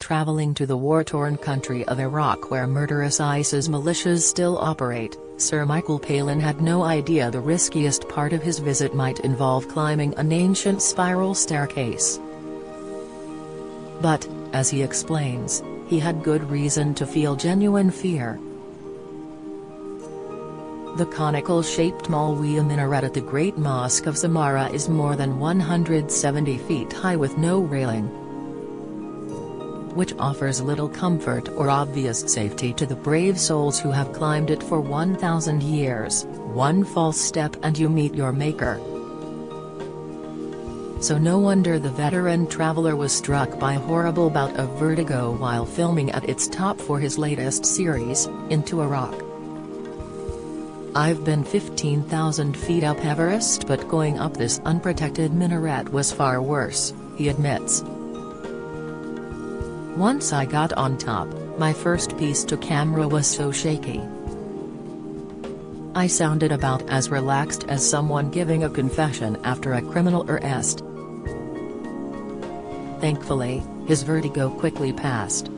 traveling to the war-torn country of Iraq where murderous ISIS militias still operate, Sir Michael Palin had no idea the riskiest part of his visit might involve climbing an ancient spiral staircase. But, as he explains, he had good reason to feel genuine fear. The conical-shaped Malwiya minaret at the Great Mosque of Samarra is more than 170 feet high with no railing, which offers little comfort or obvious safety to the brave souls who have climbed it for 1,000 years. One false step and you meet your maker. So no wonder the veteran traveler was struck by a horrible bout of vertigo while filming at its top for his latest series, Into Iraq. "I've been 15,000 feet up Everest, but going up this unprotected minaret was far worse," he admits. "Once I got on top, my first piece to camera was so shaky. I sounded about as relaxed as someone giving a confession after a criminal arrest." Thankfully, his vertigo quickly passed.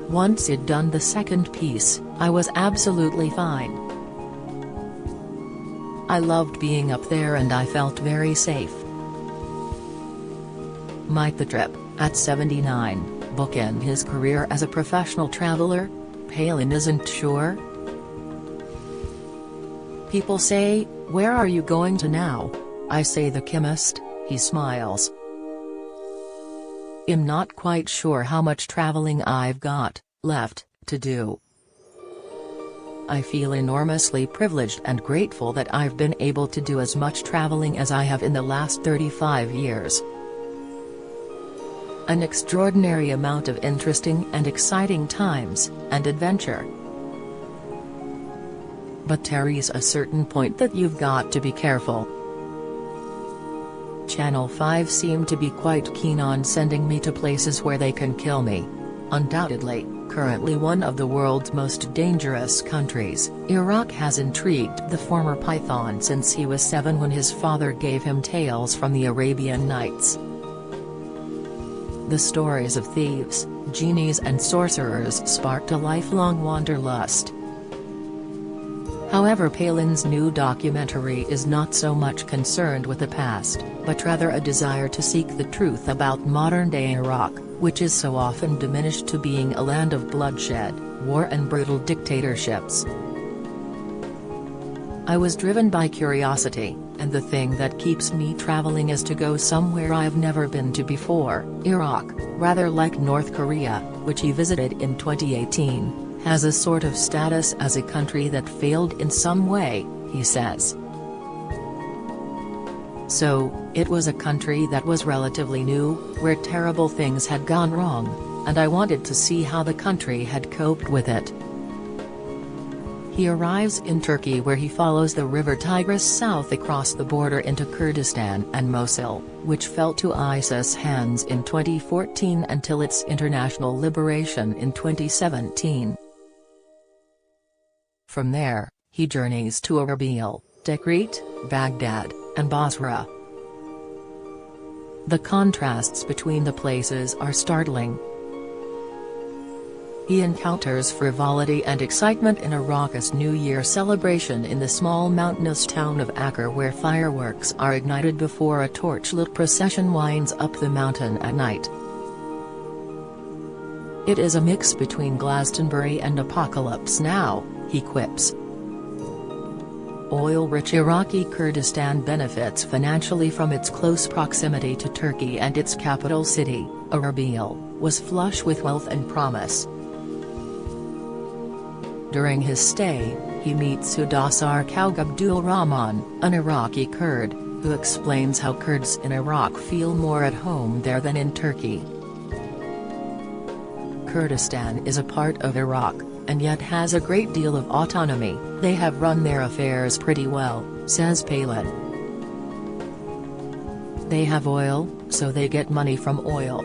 "Once I'd done the second piece, I was absolutely fine. I loved being up there and I felt very safe." Might the trip, at 79, bookend his career as a professional traveler? Palin isn't sure. "People say, 'Where are you going to now?' I say the chemist," he smiles. "I'm not quite sure how much traveling I've got left to do. I feel enormously privileged and grateful that I've been able to do as much traveling as I have in the last 35 years. An extraordinary amount of interesting and exciting times, and adventure. But there's a certain point that you've got to be careful. Channel 5 seem to be quite keen on sending me to places where they can kill me. Undoubtedly, currently one of the world's most dangerous countries, Iraq has intrigued the former Python since he was 7 when his father gave him tales from the Arabian Nights. The stories of thieves, genies and sorcerers sparked a lifelong wanderlust." However, Palin's new documentary is not so much concerned with the past, but rather a desire to seek the truth about modern-day Iraq, which is so often diminished to being a land of bloodshed, war and brutal dictatorships. "I was driven by curiosity, and the thing that keeps me traveling is to go somewhere I've never been to before." Iraq, rather like North Korea, which he visited in 2018, has a sort of status as a country that failed in some way, he says. So, it was a country that was relatively new, where terrible things had gone wrong, and I wanted to see how the country had coped with it. He arrives in Turkey where he follows the river Tigris south across the border into Kurdistan and Mosul, which fell to ISIS hands in 2014 until its international liberation in 2017. From there, he journeys to Erbil, Tikrit, Baghdad, and Basra. The contrasts between the places are startling. He encounters frivolity and excitement in a raucous New Year celebration in the small mountainous town of Acre where fireworks are ignited before a torchlit procession winds up the mountain at night. "It is a mix between Glastonbury and Apocalypse Now," he quips. Oil-rich Iraqi Kurdistan benefits financially from its close proximity to Turkey, and its capital city, Erbil, was flush with wealth and promise. During his stay, he meets Hudassar Kaug Abdul Rahman, an Iraqi Kurd, who explains how Kurds in Iraq feel more at home there than in Turkey. Kurdistan is a part of Iraq, and yet has a great deal of autonomy. "They have run their affairs pretty well," says Palin. "They have oil, so they get money from oil.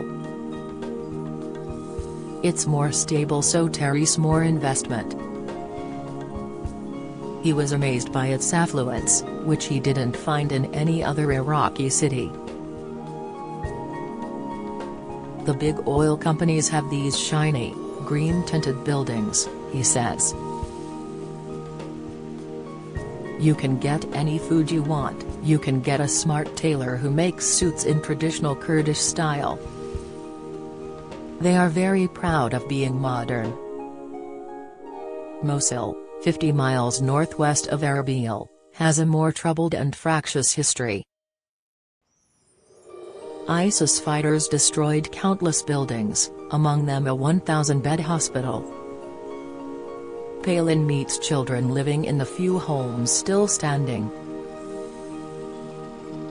It's more stable, so there's more investment." He was amazed by its affluence, which he didn't find in any other Iraqi city. The big oil companies have these shiny, green-tinted buildings, he says. You can get any food you want, you can get a smart tailor who makes suits in traditional Kurdish style. They are very proud of being modern. Mosul, 50 miles northwest of Erbil, has a more troubled and fractious history. ISIS fighters destroyed countless buildings, among them a 1,000-bed hospital. Palin meets children living in the few homes still standing.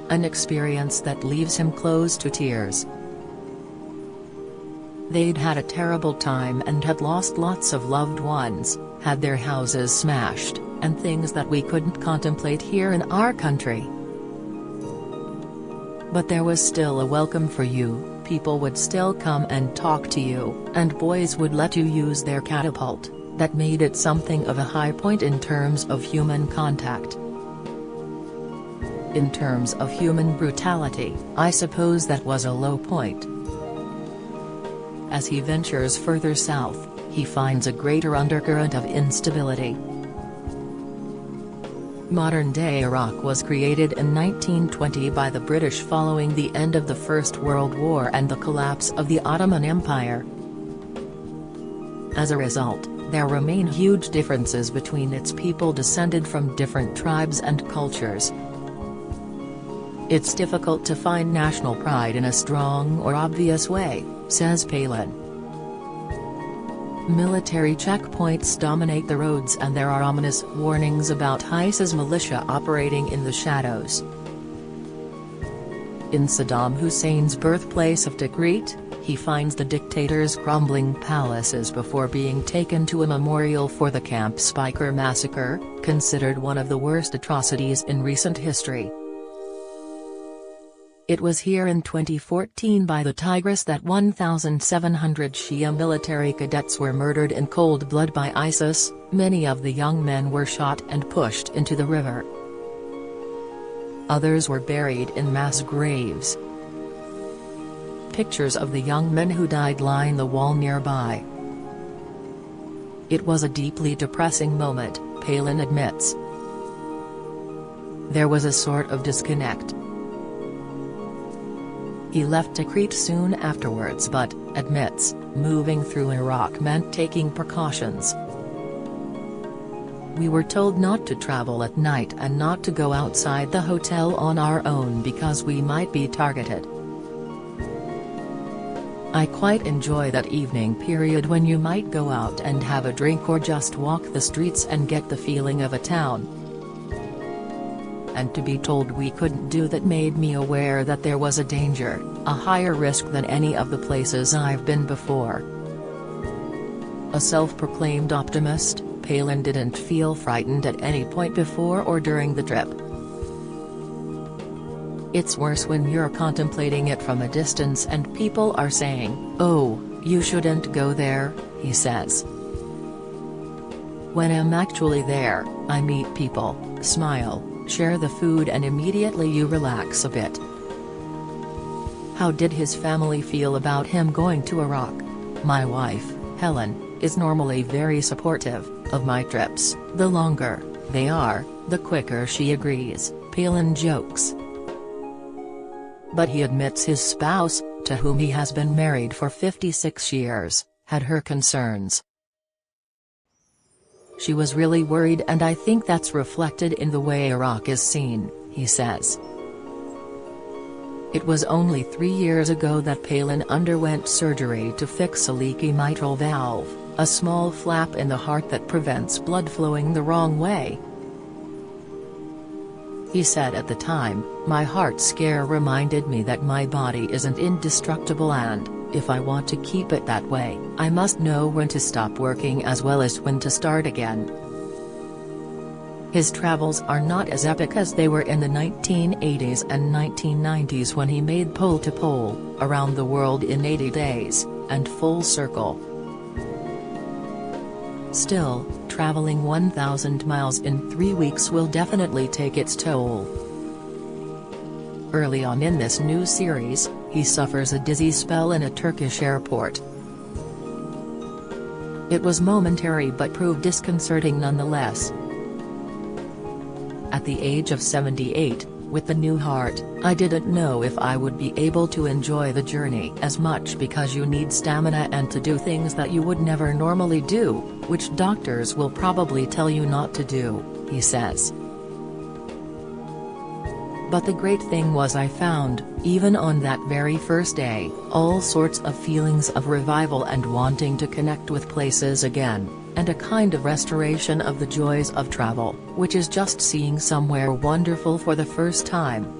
An experience that leaves him close to tears. They'd had a terrible time and had lost lots of loved ones, had their houses smashed, and things that we couldn't contemplate here in our country. But there was still a welcome for you, people would still come and talk to you, and boys would let you use their catapult. That made it something of a high point in terms of human contact. In terms of human brutality, I suppose that was a low point. As he ventures further south, he finds a greater undercurrent of instability. Modern-day Iraq was created in 1920 by the British following the end of the First World War and the collapse of the Ottoman Empire. As a result, there remain huge differences between its people descended from different tribes and cultures. It's difficult to find national pride in a strong or obvious way, says Palin. Military checkpoints dominate the roads and there are ominous warnings about ISIS militia operating in the shadows. In Saddam Hussein's birthplace of Tikrit, he finds the dictator's crumbling palaces before being taken to a memorial for the Camp Speicher massacre, considered one of the worst atrocities in recent history. It was here in 2014 by the Tigris that 1,700 Shia military cadets were murdered in cold blood by ISIS, many of the young men were shot and pushed into the river. Others were buried in mass graves. Pictures of the young men who died line the wall nearby. It was a deeply depressing moment, Palin admits. There was a sort of disconnect. He left Tikrit soon afterwards but, admits, moving through Iraq meant taking precautions. We were told not to travel at night and not to go outside the hotel on our own because we might be targeted. I quite enjoy that evening period when you might go out and have a drink or just walk the streets and get the feeling of a town. And to be told we couldn't do that made me aware that there was a danger, a higher risk than any of the places I've been before. A self-proclaimed optimist, Palin didn't feel frightened at any point before or during the trip. It's worse when you're contemplating it from a distance and people are saying, "Oh, you shouldn't go there," he says. When I'm actually there, I meet people, smile, share the food and immediately you relax a bit. How did his family feel about him going to Iraq? My wife, Helen, is normally very supportive of my trips. The longer they are, the quicker she agrees, Palin jokes. But he admits his spouse, to whom he has been married for 56 years, had her concerns. She was really worried and I think that's reflected in the way Iraq is seen, he says. It was only 3 years ago that Palin underwent surgery to fix a leaky mitral valve, a small flap in the heart that prevents blood flowing the wrong way. He said at the time, "My heart scare reminded me that my body isn't indestructible and, if I want to keep it that way, I must know when to stop working as well as when to start again." His travels are not as epic as they were in the 1980s and 1990s when he made pole-to-pole, around the world in 80 days, and full circle. Still, traveling 1,000 miles in 3 weeks will definitely take its toll. Early on in this new series, he suffers a dizzy spell in a Turkish airport. It was momentary but proved disconcerting nonetheless. At the age of 78, with the new heart, I didn't know if I would be able to enjoy the journey as much because you need stamina and to do things that you would never normally do, which doctors will probably tell you not to do, he says. But the great thing was I found, even on that very first day, all sorts of feelings of revival and wanting to connect with places again, and a kind of restoration of the joys of travel, which is just seeing somewhere wonderful for the first time.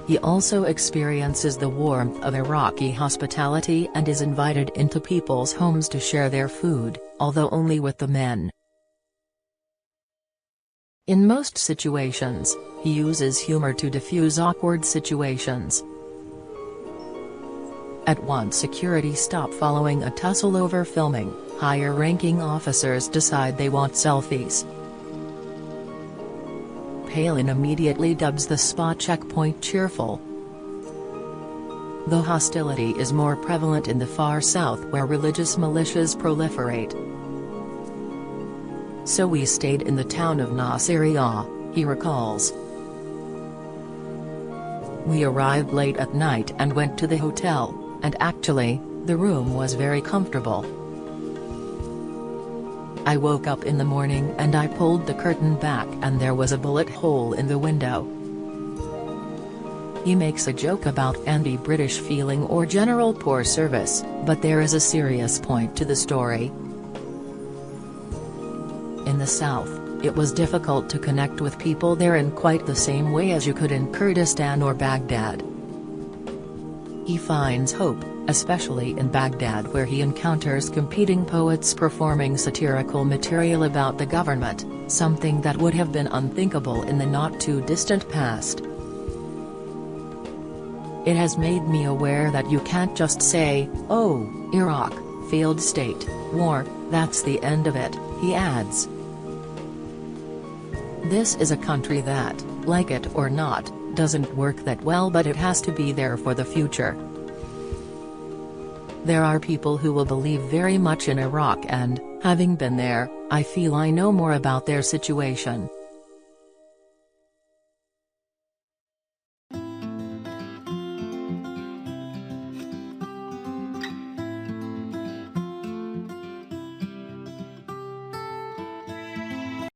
He also experiences the warmth of Iraqi hospitality and is invited into people's homes to share their food, although only with the men. In most situations, he uses humor to diffuse awkward situations. At one security stop following a tussle over filming, higher-ranking officers decide they want selfies. Palin immediately dubs the spa checkpoint cheerful. The hostility is more prevalent in the far south where religious militias proliferate. So we stayed in the town of Nasiriyah, he recalls. We arrived late at night and went to the hotel, and actually, the room was very comfortable. I woke up in the morning and I pulled the curtain back and there was a bullet hole in the window. He makes a joke about anti-British feeling or general poor service, but there is a serious point to the story. In the South, it was difficult to connect with people there in quite the same way as you could in Kurdistan or Baghdad. He finds hope, especially in Baghdad where he encounters competing poets performing satirical material about the government, something that would have been unthinkable in the not-too-distant past. It has made me aware that you can't just say, "Oh, Iraq, failed state, war, that's the end of it," he adds. This is a country that, like it or not, doesn't work that well, but it has to be there for the future. There are people who will believe very much in Iraq and, having been there, I feel I know more about their situation.